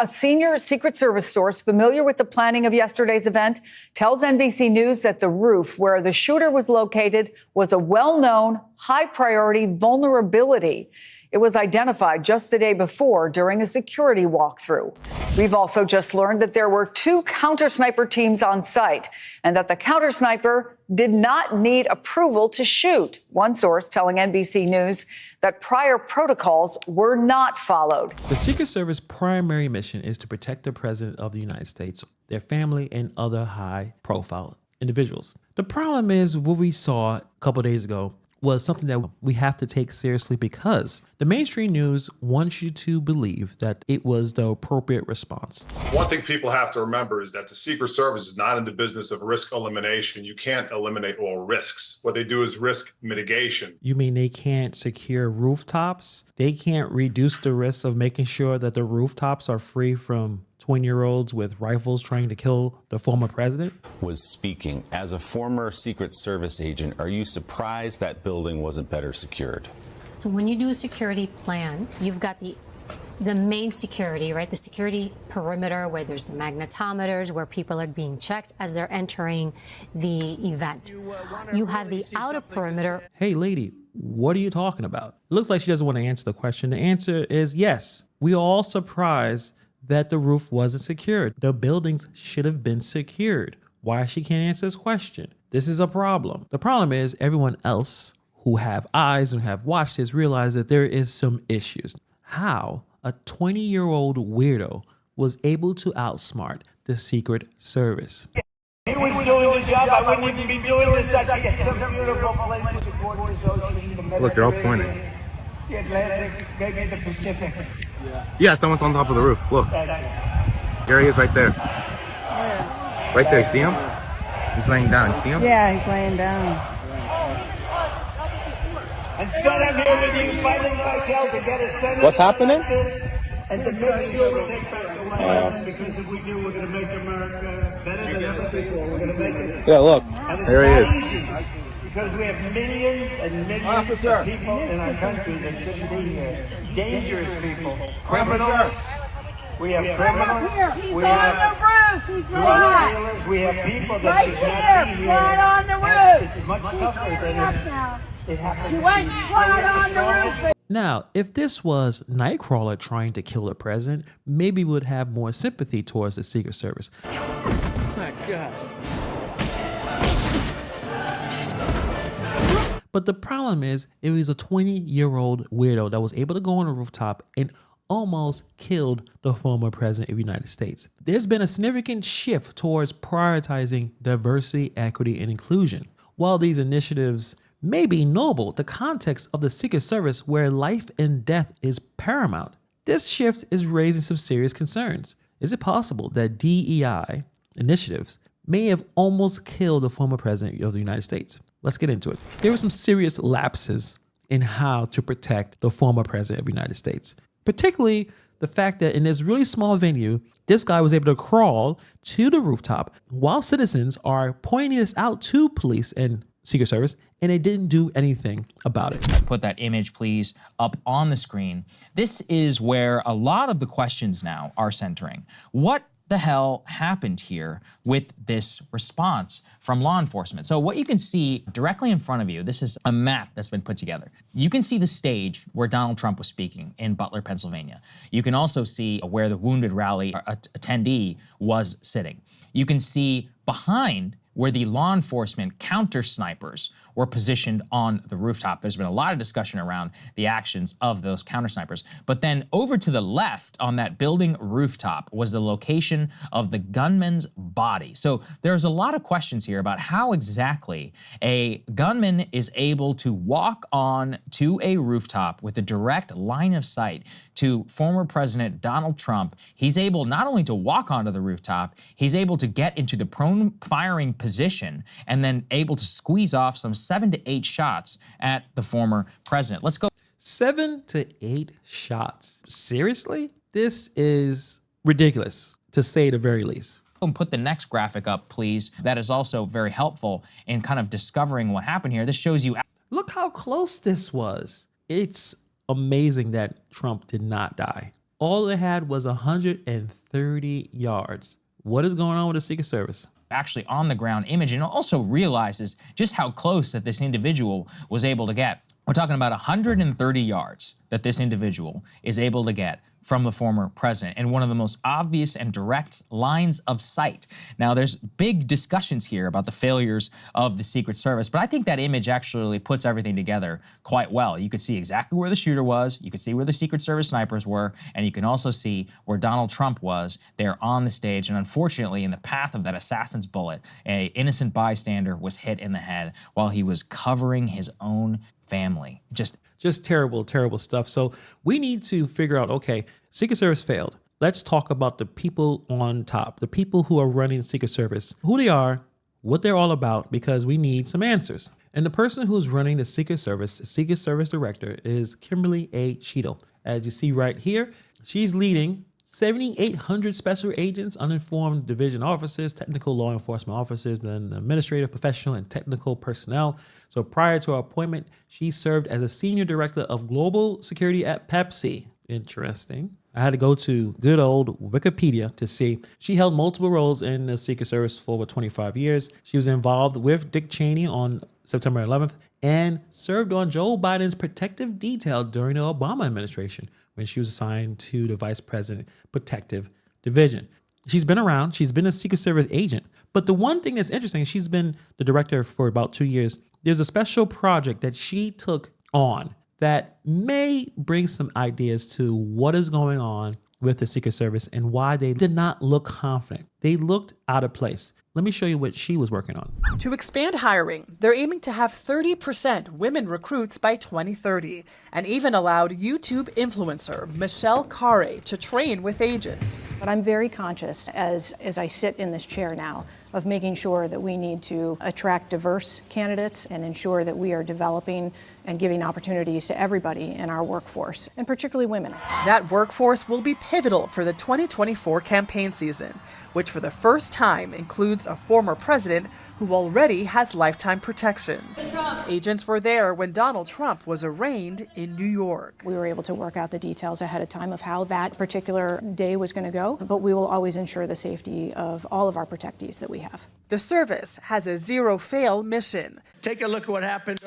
a senior Secret Service source familiar with the planning of yesterday's event tells NBC News that the roof where the shooter was located was a well-known, high-priority vulnerability. It was identified just the day before during a security walkthrough. We've also just learned that there were 2 counter-sniper teams on site and that the counter-sniper did not need approval to shoot. One source telling NBC News that prior protocols were not followed. The Secret Service primary mission is to protect the President of the United States, their family, and other high-profile individuals. The problem is what we saw a couple days ago was something that we have to take seriously because the mainstream news wants you to believe that it was the appropriate response. One thing people have to remember is that the Secret Service is not in the business of risk elimination. You can't eliminate all risks. What they do is risk mitigation. You mean they can't secure rooftops? They can't reduce the risk of making sure that the rooftops are free from 20-year-olds with rifles trying to kill the former president? Was speaking. As a former Secret Service agent, are you surprised that building wasn't better secured? So when you do a security plan, you've got the main security, right? The security perimeter where there's the magnetometers, where people are being checked as they're entering the event. You have the outer perimeter. Hey, lady, what are you talking about? It looks like she doesn't want to answer the question. The answer is yes. We are all surprised that the roof wasn't secured. The buildings should have been secured. Why she can't answer this question? This is a problem. The problem is everyone else who have eyes and have watched this realize that there is some issues. How a 20-year-old weirdo was able to outsmart the Secret Service. He was doing the job. I wouldn't even be doing this. I could get some beautiful places to gorgeous ocean, the Look, they're all pointing. The Atlantic, maybe the Pacific. Yeah, someone's on top of the roof. Look. There he is right there. Right there, see him? He's laying down. See him? Yeah, he's laying down. Instead, I'm here with you fighting like hell to get a Senate. What's happening? And to make sure we take back the White House, because if we do, we're going to make America better than other people. We're going to make it. Yeah, look. There he is. Easy, because we have millions and millions of people in our country that shouldn't be here. Dangerous people. Criminals. We have criminals. We have drug dealers. We have people that should not be here. Right on the roof. It's much tougher than it happens. You went right on the roof. Now, if this was Nightcrawler trying to kill the president, maybe we would have more sympathy towards the Secret Service. Oh my God. But the problem is, it was a 20-year-old weirdo that was able to go on a rooftop and almost killed the former president of the United States. There's been a significant shift towards prioritizing diversity, equity, and inclusion. While these initiatives may be noble, the context of the Secret Service where life and death is paramount, this shift is raising some serious concerns. Is it possible that DEI initiatives may have almost killed the former president of the United States? Let's get into it. There were some serious lapses in how to protect the former president of the United States, particularly the fact that in this really small venue, this guy was able to crawl to the rooftop while citizens are pointing this out to police and Secret Service, and they didn't do anything about it. Put that image, please, up on the screen. This is where a lot of the questions now are centering. What the hell happened here with this response from law enforcement? So what you can see directly in front of you, this is a map that's been put together. You can see the stage where Donald Trump was speaking in Butler, Pennsylvania. You can also see where the wounded rally attendee was sitting. You can see behind where the law enforcement counter snipers were positioned on the rooftop. There's been a lot of discussion around the actions of those counter snipers. But then over to the left on that building rooftop was the location of the gunman's body. So there's a lot of questions here about how exactly a gunman is able to walk on to a rooftop with a direct line of sight to former President Donald Trump. He's able not only to walk onto the rooftop, he's able to get into the prone firing position and then able to squeeze off some 7 to 8 shots at the former president. Let's go. 7 to 8 shots. Seriously? This is ridiculous, to say the very least. And put the next graphic up, please. That is also very helpful in kind of discovering what happened here. This shows you. Look how close this was. It's amazing that Trump did not die. all it had was 130 yards. What is going on with the Secret Service? Actually on the ground image, and also realizes just how close that this individual was able to get. We're talking about 130 yards that this individual is able to get from the former president, and one of the most obvious and direct lines of sight. Now, there's big discussions here about the failures of the Secret Service, but I think that image actually puts everything together quite well. You could see exactly where the shooter was, you could see where the Secret Service snipers were, and you can also see where Donald Trump was there on the stage. And unfortunately, in the path of that assassin's bullet, an innocent bystander was hit in the head while he was covering his own family. Just terrible, terrible stuff. So we need to figure out, okay, Secret Service failed. Let's talk about the people on top, the people who are running Secret Service, who they are, what they're all about, because we need some answers. And the person who's running the Secret Service Director, is Kimberly A. Cheadle. As you see right here, she's leading 7,800 special agents, uninformed division officers, technical law enforcement officers, then administrative, professional, and technical personnel. So prior to her appointment, she served as a senior director of global security at Pepsi. Interesting. I had to go to good old Wikipedia to see. She held multiple roles in the Secret Service for over 25 years. She was involved with Dick Cheney on September 11th and served on Joe Biden's protective detail during the Obama administration when she was assigned to the Vice President Protective Division. She's been around. She's been a Secret Service agent. But the one thing that's interesting, she's been the director for about 2 years. There's a special project that she took on that may bring some ideas to what is going on with the Secret Service and why they did not look confident. They looked out of place. Let me show you what she was working on. To expand hiring, they're aiming to have 30% women recruits by 2030, and even allowed YouTube influencer Michelle Carre to train with agents. But I'm very conscious as I sit in this chair now of making sure that we need to attract diverse candidates and ensure that we are developing and giving opportunities to everybody in our workforce, and particularly women. That workforce will be pivotal for the 2024 campaign season, which for the first time includes a former president who already has lifetime protection. Agents were there when Donald Trump was arraigned in New York. We were able to work out the details ahead of time of how that particular day was going to go, but we will always ensure the safety of all of our protectees that we have. The service has a zero-fail mission. Take a look at what happened.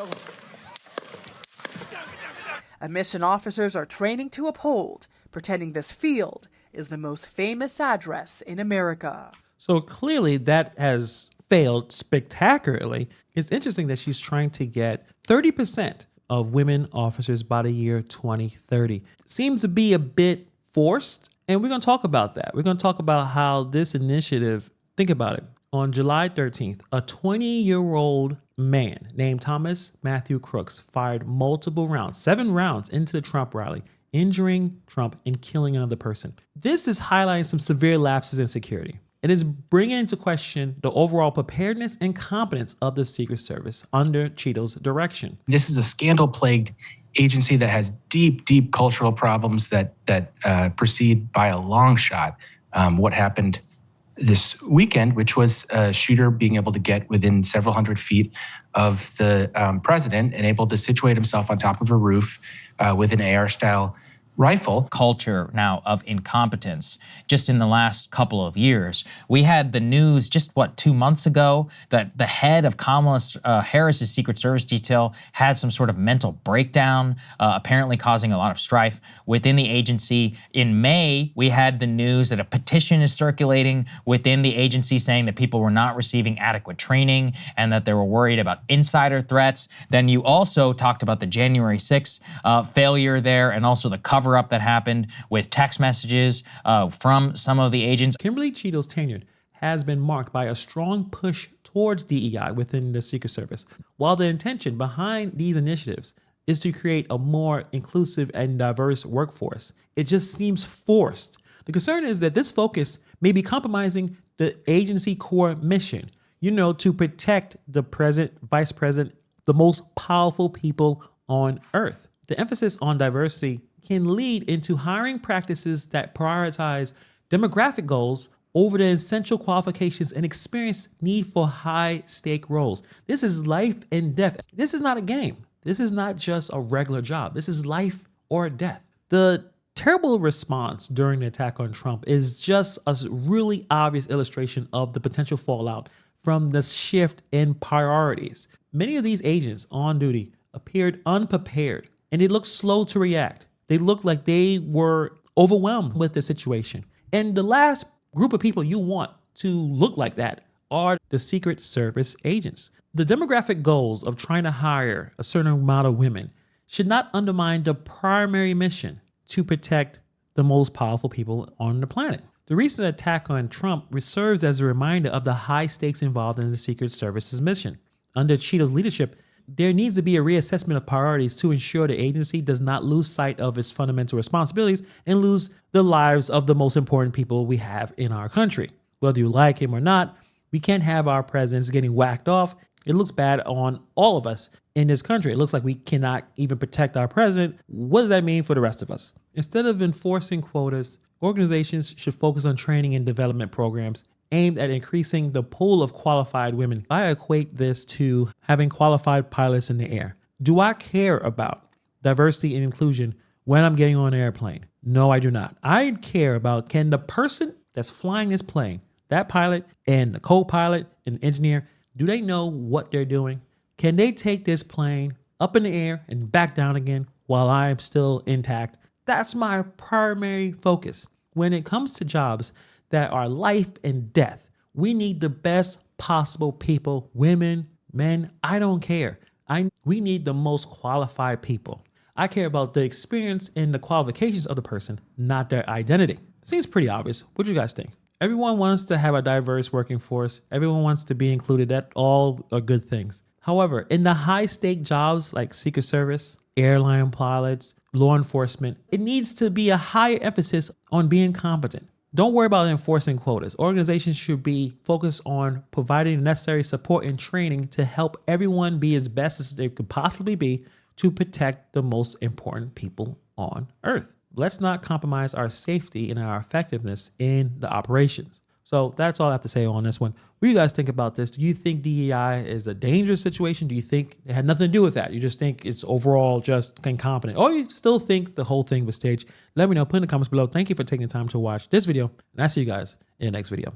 A mission officers are training to uphold, pretending this field is the most famous address in America. So clearly that has failed spectacularly. It's interesting that she's trying to get 30% of women officers by the year 2030. Seems to be a bit forced, and we're going to talk about that. We're going to talk about how this initiative, think about it. On July 13th, a 20-year-old man named Thomas Matthew Crooks fired multiple rounds, 7 rounds into the Trump rally, injuring Trump and killing another person. This is highlighting some severe lapses in security. It is bringing into question the overall preparedness and competence of the Secret Service under Cheadle's direction. This is a scandal-plagued agency that has deep, deep cultural problems that proceed by a long shot. What happened this weekend, which was a shooter being able to get within several hundred feet of the president and able to situate himself on top of a roof with an AR-style rifle. Culture now of incompetence. Just in the last couple of years, we had the news just 2 months ago that the head of Kamala Harris's Secret Service detail had some sort of mental breakdown, apparently causing a lot of strife within the agency. In May, we had the news that a petition is circulating within the agency saying that people were not receiving adequate training and that they were worried about insider threats. Then you also talked about the January 6th failure there, and also the cover up that happened with text messages from some of the agents. Kimberly Cheadle's tenure has been marked by a strong push towards DEI within the Secret Service. While the intention behind these initiatives is to create a more inclusive and diverse workforce, it just seems forced. The concern is that this focus may be compromising the agency core mission, to protect the president, vice president, the most powerful people on earth. The emphasis on diversity can lead into hiring practices that prioritize demographic goals over the essential qualifications and experience need for high-stake roles. This is life and death. This is not a game. This is not just a regular job. This is life or death. The terrible response during the attack on Trump is just a really obvious illustration of the potential fallout from the shift in priorities. Many of these agents on duty appeared unprepared and they looked slow to react. They looked like they were overwhelmed with the situation. And the last group of people you want to look like that are the Secret Service agents. The demographic goals of trying to hire a certain amount of women should not undermine the primary mission to protect the most powerful people on the planet. The recent attack on Trump serves as a reminder of the high stakes involved in the Secret Service's mission. Under Cheeto's leadership, there needs to be a reassessment of priorities to ensure the agency does not lose sight of its fundamental responsibilities and lose the lives of the most important people we have in our country. Whether you like him or not, we can't have our presidents getting whacked off. It looks bad on all of us in this country. It looks like we cannot even protect our president. What does that mean for the rest of us? Instead of enforcing quotas, organizations should focus on training and development programs aimed at increasing the pool of qualified women. I equate this to having qualified pilots in the air. Do I care about diversity and inclusion when I'm getting on an airplane? No, I do not. I care about, can the person that's flying this plane, that pilot and the co-pilot and engineer, do they know what they're doing? Can they take this plane up in the air and back down again while I'm still intact? That's my primary focus. When it comes to jobs that are life and death, we need the best possible people, women, men, I don't care. We need the most qualified people. I care about the experience and the qualifications of the person, not their identity. Seems pretty obvious. What do you guys think? Everyone wants to have a diverse working force. Everyone wants to be included. That all are good things. However, in the high stake jobs like Secret Service, airline pilots, law enforcement, it needs to be a higher emphasis on being competent. Don't worry about enforcing quotas. Organizations should be focused on providing the necessary support and training to help everyone be as best as they could possibly be to protect the most important people on Earth. Let's not compromise our safety and our effectiveness in the operations. So that's all I have to say on this one. What do you guys think about this? Do you think DEI is a dangerous situation? Do you think it had nothing to do with that? You just think it's overall just incompetent? Or you still think the whole thing was staged? Let me know. Put in the comments below. Thank you for taking the time to watch this video. And I'll see you guys in the next video.